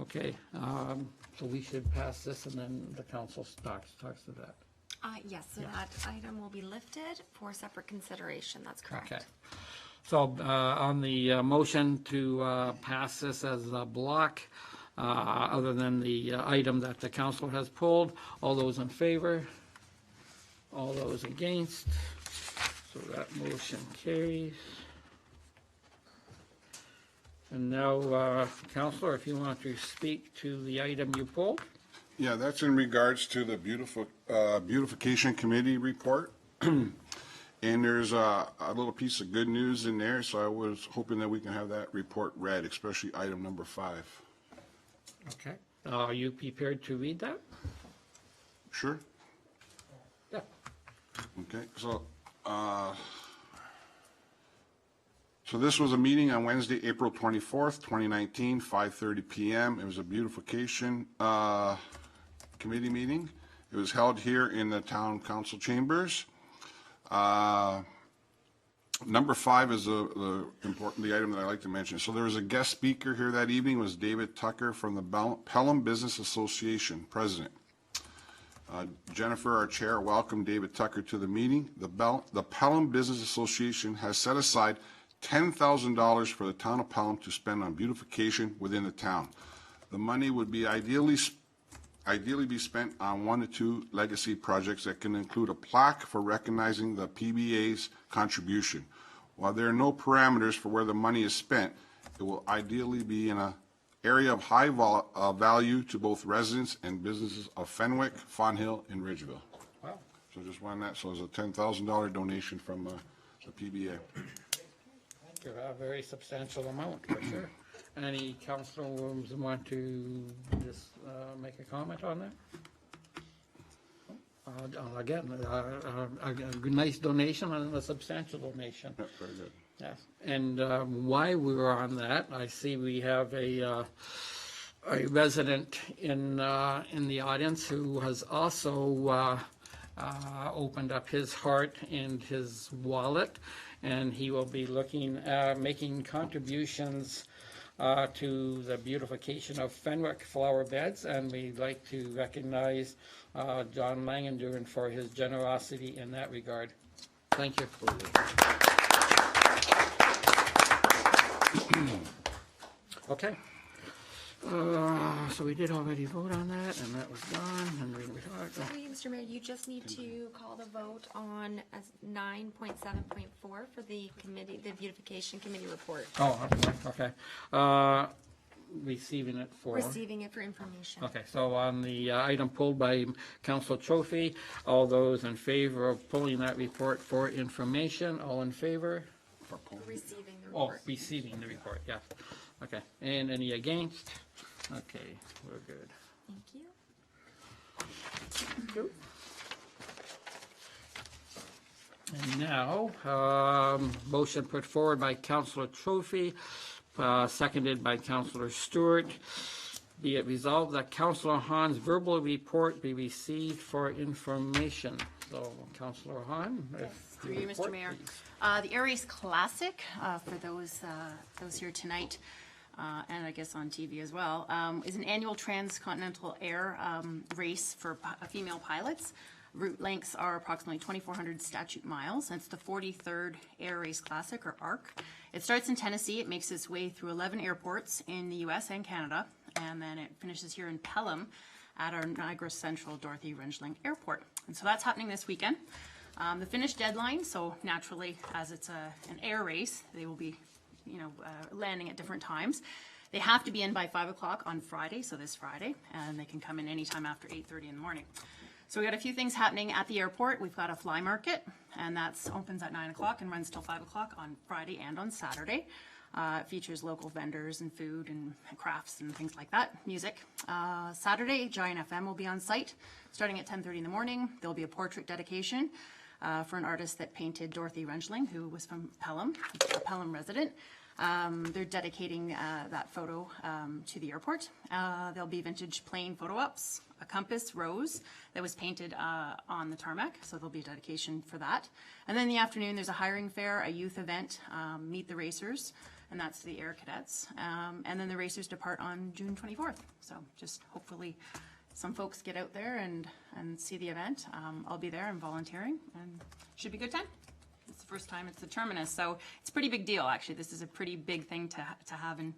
Okay, so we should pass this and then the council talks to that. Yes, so that item will be lifted for separate consideration, that's correct. Okay. So on the motion to pass this as a block, other than the item that the council has pulled, all those in favor? All those against? So that motion carries. And now, Counselor, if you want to speak to the item you pulled. Yeah, that's in regards to the beautification committee report. And there's a little piece of good news in there, so I was hoping that we can have that report read, especially item number 5. Okay. Are you prepared to read that? Sure. Yeah. Okay, so this was a meeting on Wednesday, April 24th, 2019, 5:30 p.m. It was a beautification committee meeting. It was held here in the town council chambers. Number 5 is the item that I like to mention. So there was a guest speaker here that evening, was David Tucker from the Pelham Business Association, president. Jennifer, our chair, welcomed David Tucker to the meeting. The Pelham Business Association has set aside $10,000 for the town of Pelham to spend on beautification within the town. The money would be ideally be spent on 1 to 2 legacy projects that can include a plaque for recognizing the PBA's contribution. While there are no parameters for where the money is spent, it will ideally be in an area of high value to both residents and businesses of Fenwick, Fonthill, and Ridgeville. Wow. So just wanted that. So it's a $10,000 donation from the PBA. Thank you. A very substantial amount, for sure. Any councilors want to just make a comment on that? Again, a nice donation and a substantial donation. Yep, very good. Yes, and while we were on that, I see we have a resident in the audience who has also opened up his heart and his wallet, and he will be looking at making contributions to the beautification of Fenwick flower beds, and we'd like to recognize John Langenduren for his generosity in that regard. Thank you. Okay. So we did already vote on that, and that was done, and we Sorry, Mr. Mayor, you just need to call the vote on 9.7.4 for the committee, the beautification committee report. Oh, okay. Receiving it for? Receiving it for information. Okay, so on the item pulled by Councilor Trophy, all those in favor of pulling that report for information, all in favor? Receiving the Oh, report. receiving the report, yes. Okay, and any against? Okay, we're good. Thank you. And now, motion put forward by Councilor Trophy, seconded by Councilor Stewart. Be it resolved that Councilor Hahn's verbal report be received for information. So, Councilor Hahn, Through you, Mr. Mayor. The Air Race Classic, for those here tonight, and I guess on TV as well, is an annual transcontinental air race for female pilots. Route lengths are approximately 2,400 statute miles, and it's the 43rd Air Race Classic, or ARC. It starts in Tennessee. It makes its way through 11 airports in the U.S. and Canada, and then it finishes here in Pelham at our Niagara Central Dorothy Rengling Airport. And so that's happening this weekend. The finish deadline, so naturally, as it's an air race, they will be, landing at different times. They have to be in by 5 o'clock on Friday, so this Friday, and they can come in anytime after 8:30 in the morning. So we got a few things happening at the airport. We've got a fly market, and that opens at 9 o'clock and runs till 5 o'clock on Friday and on Saturday. It features local vendors and food and crafts and things like that, music. Saturday, Giant FM will be on site starting at 10:30 in the morning. There'll be a portrait dedication for an artist that painted Dorothy Rengling, who was from Pelham, a Pelham resident. They're dedicating that photo to the airport. There'll be vintage plane photo ops, a compass rose that was painted on the tarmac, so there'll be a dedication for that. And then in the afternoon, there's a hiring fair, a youth event, Meet the Racers, and that's the Air Cadets. And then the racers depart on June 24th. So just hopefully some folks get out there and see the event. I'll be there and volunteering, and should be a good time. It's the first time it's the terminus, so it's a pretty big deal, actually. This is a pretty big thing to have in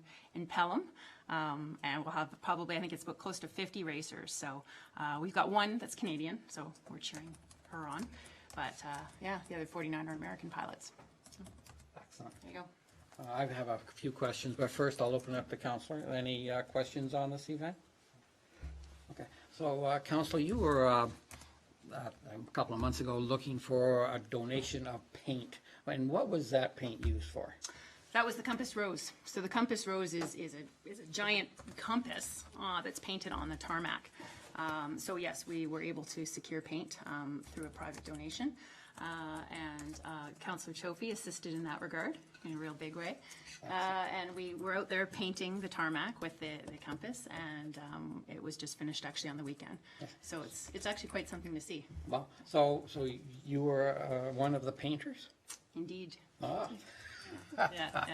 Pelham. And we'll have probably, I think it's about close to 50 racers. So we've got one that's Canadian, so we're cheering her on. But yeah, the other 49 are American pilots. So, Excellent. there you go. I have a few questions, but first I'll open up to Counselor. Any questions on this event? Okay, so Counselor, you were a couple of months ago looking for a donation of paint. And what was that paint used for? That was the Compass Rose. So the Compass Rose is a giant compass that's painted on the tarmac. So yes, we were able to secure paint through a private donation. And Councillor Chofie assisted in that regard in a real big way. And we were out there painting the tarmac with the compass, and it was just finished actually on the weekend. So it's actually quite something to see. Well, so you were one of the painters? Indeed. Ah. Yeah.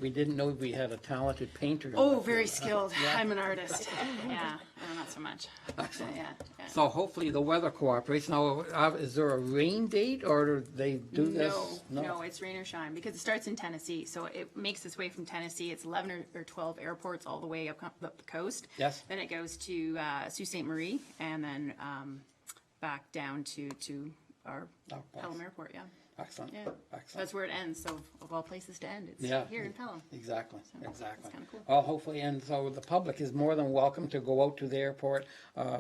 We didn't know we had a talented painter. Oh, very skilled. I'm an artist. Yeah, not so much. Excellent. Yeah. So hopefully the weather cooperates. Now, is there a rain date, or do they do this? No, it's rain or shine, because it starts in Tennessee. So it makes its way from Tennessee. It's 11 or 12 airports all the way up the coast. Yes. Then it goes to Sault Ste. Marie, and then back down to our Pelham Airport, yeah. Excellent. Yeah. Excellent. That's where it ends. So of all places to end, it's here in Pelham. Exactly. So Exactly. It's kind of cool. Well, hopefully, and so the public is more than welcome to go out to the airport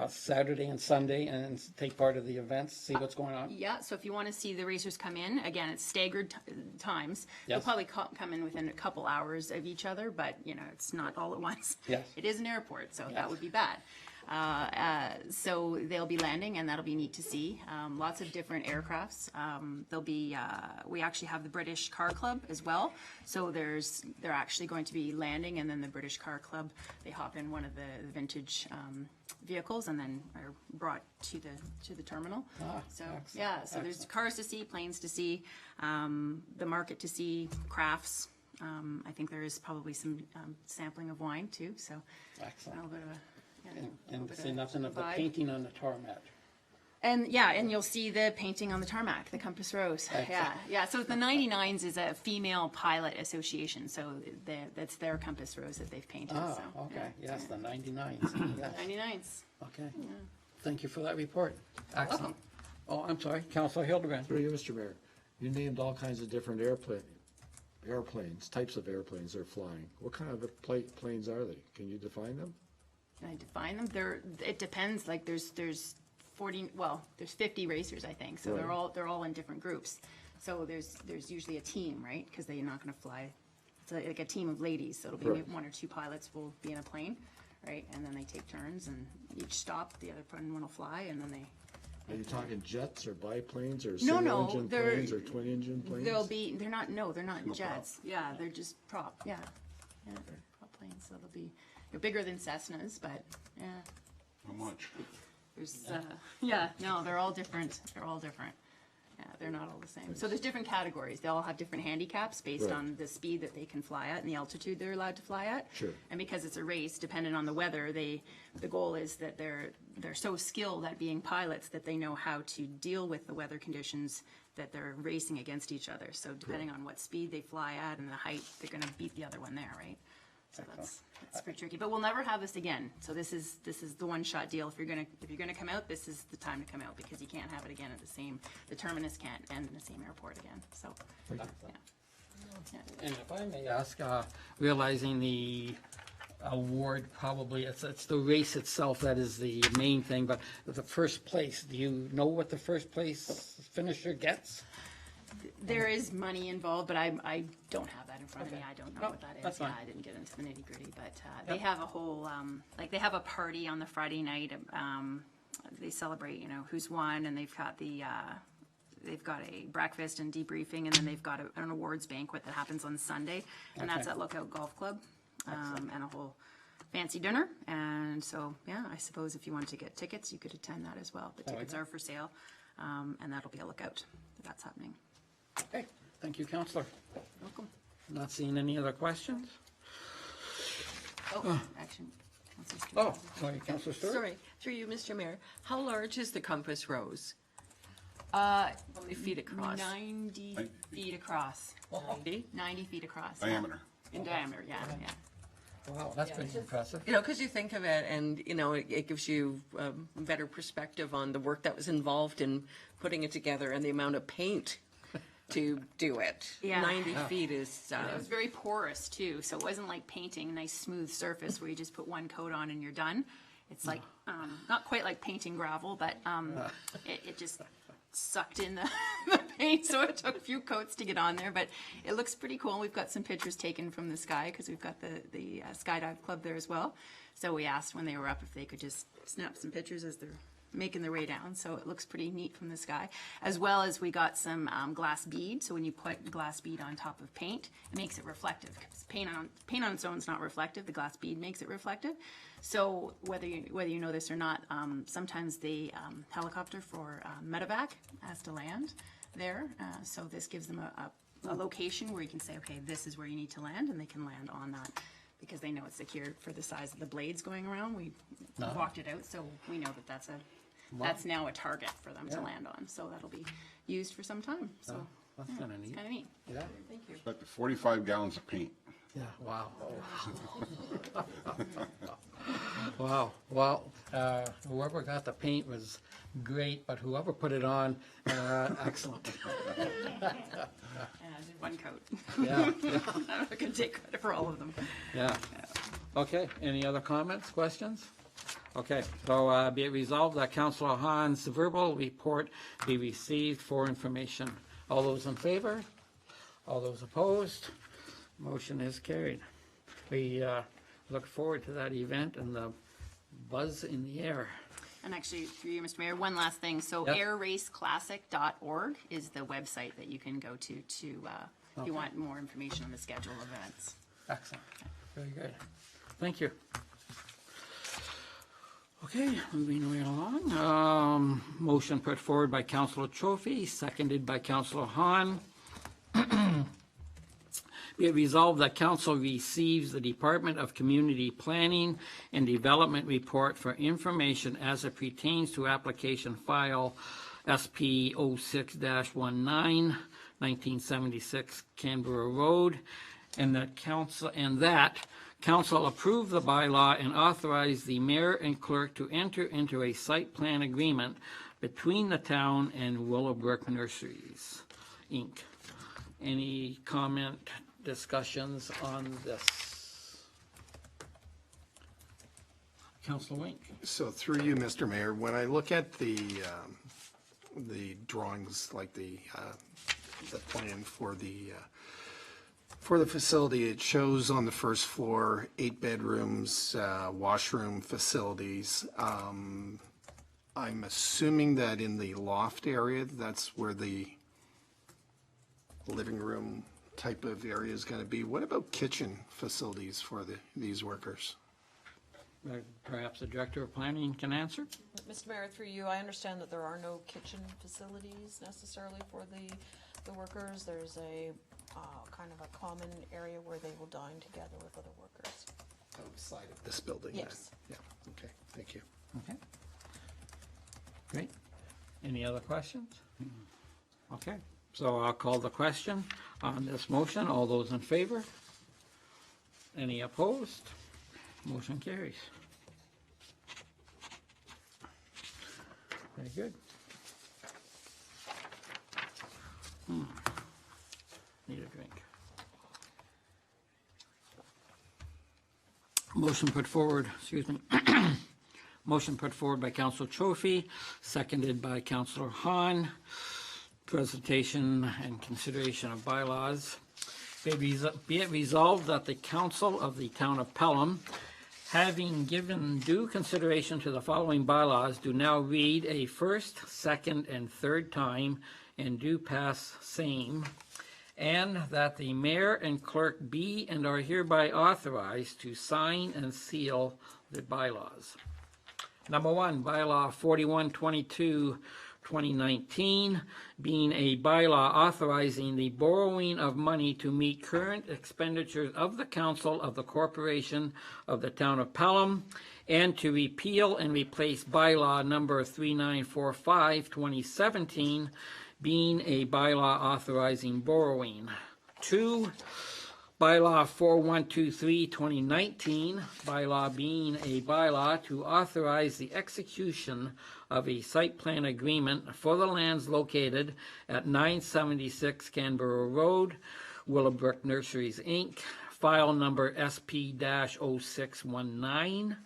Saturday and Sunday and take part of the events, see what's going on. Yeah, so if you want to see the racers come in, again, it's staggered times. Yes. They'll probably come in within a couple hours of each other, but, it's not all at once. Yes. It is an airport, so that would be bad. So they'll be landing, and that'll be neat to see. Lots of different aircrafts. There'll be, we actually have the British Car Club as well. So they're actually going to be landing, and then the British Car Club, they hop in one of the vintage vehicles and then are brought to the terminal. So yeah, so there's cars to see, planes to see, the market to see, crafts. I think there is probably some sampling of wine too. So Excellent. a little bit of a And say nothing of the vibe. painting on the tarmac. And you'll see the painting on the tarmac, the Compass Rose. Yeah. So the 99s is a female pilot association, so that's their Compass Rose that they've painted. So, Okay. yeah. Yes, the 99s. Yes. 99s. Okay. Thank you for that report. Excellent. Oh, I'm sorry, Councilor Hildebrand. Through you, Mr. Mayor. You named all kinds of different airplanes, types of airplanes they're flying. What kind of planes are they? Can you define them? Can I define them? It depends. Like there's 50 racers, I think. So Right. they're all in different groups. So there's usually a team, right? Because they're not going to fly. It's like a team of ladies. So it'll be Right. one or two pilots will be in a plane, right? And then they take turns, and each stop, the other one will fly, and then they. Are you talking jets or biplanes or No, single-engine they're- planes or twin-engine planes? They're not No jets. prop. Yeah, they're just prop. Yeah, prop planes. So they'll be they're bigger than Cessnas, but yeah. How much? There's, they're all different. They're all different. Yeah, they're not all the same. So there's different categories. They all have different handicaps based Right. on the speed that they can fly at and the altitude they're allowed to fly at. Sure. And because it's a race, depending on the weather, the goal is that they're so skilled at being pilots that they know how to deal with the weather conditions that they're racing against each other. So depending on what speed they fly at and the height, they're going to beat the other one there, right? So that's pretty tricky, but we'll never have this again. So this is the one-shot deal. If you're gonna come out, this is the time to come out, because you can't have it again at the terminus can't end in the same airport again. So, yeah. And if I may ask, realizing the award probably, it's the race itself that is the main thing, but the first place, do you know what the first place finisher gets? There is money involved, but I don't have that in front of me. I don't know No, what that is. that's fine. Yeah, I didn't get into the nitty gritty, but they have a whole they have a party on the Friday night. They celebrate, who's won, and they've got they've got a breakfast and debriefing, and then they've got an awards banquet that happens on Sunday, and that's Okay. at Lookout Golf Club, and a whole fancy dinner. And so, I suppose if you wanted to get tickets, you could attend that as well. The tickets are for sale, and that'll be a lookout that that's happening. Okay, thank you, Councillor. Welcome. Not seeing any other questions? Oh, action. Councillor Stewart. Oh, sorry, Councillor Stewart? Sorry, through you, Mr. Mayor. How large is the Compass Rose? How many feet across? 90 feet across. 90? 90 feet across. Diameter. In diameter, yeah. Wow, that's pretty impressive. Because you think of it and, it gives you a better perspective on the work that was involved in putting it together and the amount of paint to do it. Yeah. 90 feet is, It was very porous too, so it wasn't like painting a nice smooth surface where you just put one coat on and you're done. It's like, not quite like painting gravel, but it just sucked in the paint, so it took a few coats to get on there, but it looks pretty cool. We've got some pictures taken from the sky because we've got the skydive club there as well. So we asked when they were up if they could just snap some pictures as they're making their way down, so it looks pretty neat from the sky. As well as we got some glass bead, so when you put glass bead on top of paint, it makes it reflective. 'Cause paint on its own is not reflective, the glass bead makes it reflective. So whether you know this or not, sometimes the helicopter for medevac has to land there, so this gives them a location where you can say, okay, this is where you need to land, and they can land on that because they know it's secure for the size of the blades going around. We walked it out, so we know that that's now a target for them to land on. So that'll be used for some time. So That's kind of neat. it's kind of neat. Yeah. Thank you. Like 45 gallons of paint. Yeah, wow. Wow, well, whoever got the paint was great, but whoever put it on, excellent. And I did one coat. Yeah, I'm not going to take credit for all of them. yeah. Okay, any other comments, questions? Okay, so be it resolved that Councillor Hahn's verbal report be received for information. All those in favor? All those opposed? Motion is carried. We look forward to that event and the buzz in the air. And actually, through you, Mr. Mayor, one last thing. So Yep. airraceclassic.org is the website that you can go to if you want more information on the schedule of events. Excellent, very good. Thank you. Okay, moving right along. Motion put forward by Councillor Trophy, seconded by Councillor Hahn. Be it resolved that council receives the Department of Community Planning and Development report for information as it pertains to application file SP 06-19, 1976 Canberra Road, and that council approve the bylaw and authorize the mayor and clerk to enter into a site plan agreement between the town and Willowbrook Nurseries, Inc. Any comment, discussions on this? Councillor Wink. So through you, Mr. Mayor, when I look at the drawings, like the plan for the facility, it shows on the first floor 8 bedrooms, washroom facilities. I'm assuming that in the loft area, that's where the living room type of area is going to be. What about kitchen facilities for these workers? Perhaps the Director of Planning can answer? Mr. Mayor, through you, I understand that there are no kitchen facilities necessarily for the workers. There's a kind of a common area where they will dine together with other workers. Outside of this building? then? Yes. Yeah, okay, thank you. Okay. Great. Any other questions? Okay, so I'll call the question on this motion. All those in favor? Any opposed? Motion carries. Very good. Need a drink. Motion put forward, excuse me. Motion put forward by Councillor Trophy, seconded by Councillor Hahn. Presentation and consideration of bylaws. Be it resolved that the Council of the Town of Pelham, having given due consideration to the following bylaws, do now read a first, second, and third time and do pass same, and that the mayor and clerk be and are hereby authorized to sign and seal the bylaws. Number one, bylaw 4122, 2019, being a bylaw authorizing the borrowing of money to meet current expenditures of the council of the corporation of the town of Pelham, and to repeal and replace bylaw number 3945, 2017, being a bylaw authorizing borrowing. 2, bylaw 4123, 2019, bylaw being a bylaw to authorize the execution of a site plan agreement for the lands located at 976 Canberra Road, Willowbrook Nurseries, Inc., file number SP-0619.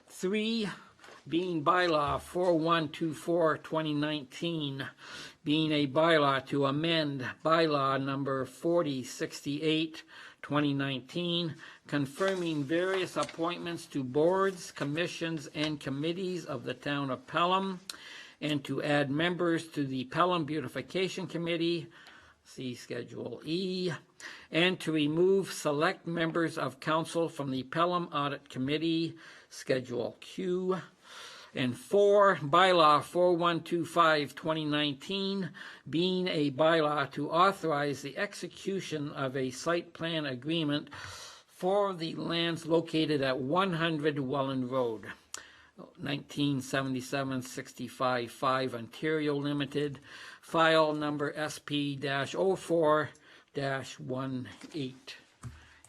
3, being bylaw 4124-2019, being a bylaw to amend bylaw number 4068-2019, confirming various appointments to boards, commissions, and committees of the town of Pelham, and to add members to the Pelham Beautification Committee, see Schedule E, and to remove select members of council from the Pelham Audit Committee, Schedule Q. And 4, bylaw 4125-2019, being a bylaw to authorize the execution of a site plan agreement for the lands located at 100 Welland Road, 1977-65-5 Ontario Limited, file number SP-04-18.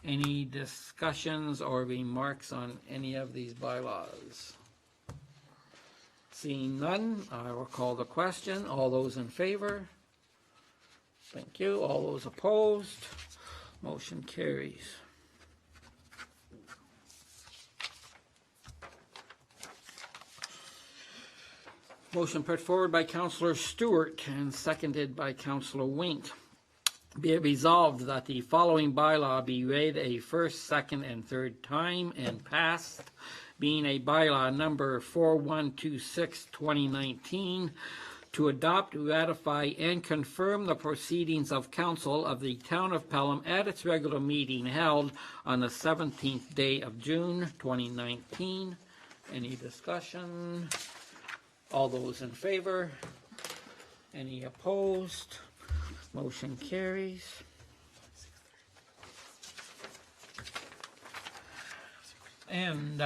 Any discussions or remarks on any of these bylaws? Seeing none, I will call the question. All those in favor? Thank you. All those opposed? Motion carries. Motion put forward by Councillor Stewart and seconded by Councillor Wink. Be it resolved that the following bylaw be read a first, second, and third time and passed, being a bylaw number 4126-2019, to adopt, ratify, and confirm the proceedings of council of the town of Pelham at its regular meeting held on the 17th day of June 2019. Any discussion? All those in favor? Any opposed? Motion carries. And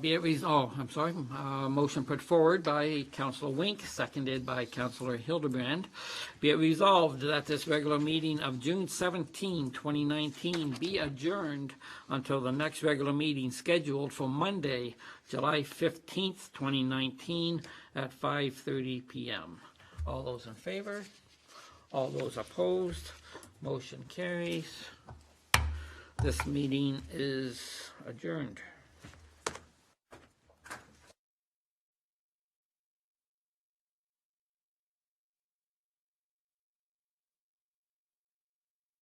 be it motion put forward by Councillor Wink, seconded by Councillor Hildebrand. Be it resolved that this regular meeting of June 17, 2019 be adjourned until the next regular meeting scheduled for Monday, July 15th, 2019 at 5:30 p.m. All those in favor? All those opposed? Motion carries. This meeting is adjourned.